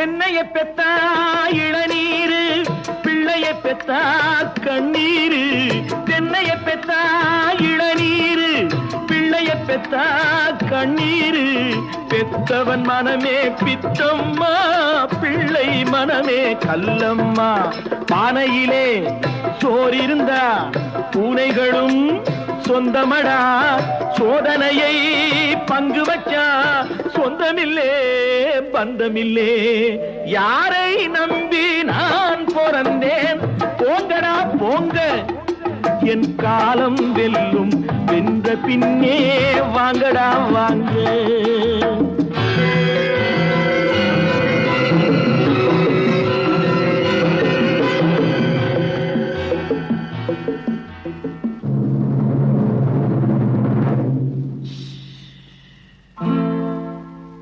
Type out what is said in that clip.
என்னைய பெத்தா இளநீரு, பிள்ளைய பெத்தா கண்ணீரு. தென்னைய பெத்தா இளநீரு, பிள்ளைய பெத்தா கண்ணீரு. பெத்தவன் மனமே பித்தம்மா, பிள்ளை மனமே கல்லம்மா. பானையிலே சோறிருந்தா பூனைகளும் சொந்தமடா. சோதனையை பங்கு வச்சா சொந்தமில்லே பந்தமில்லே. யாரை நம்பி நான் பிறந்தேன்? போங்கடா போங்க, என் காலம் வெல்லும். வென்ற பின்னே வாங்கடா வாங்க.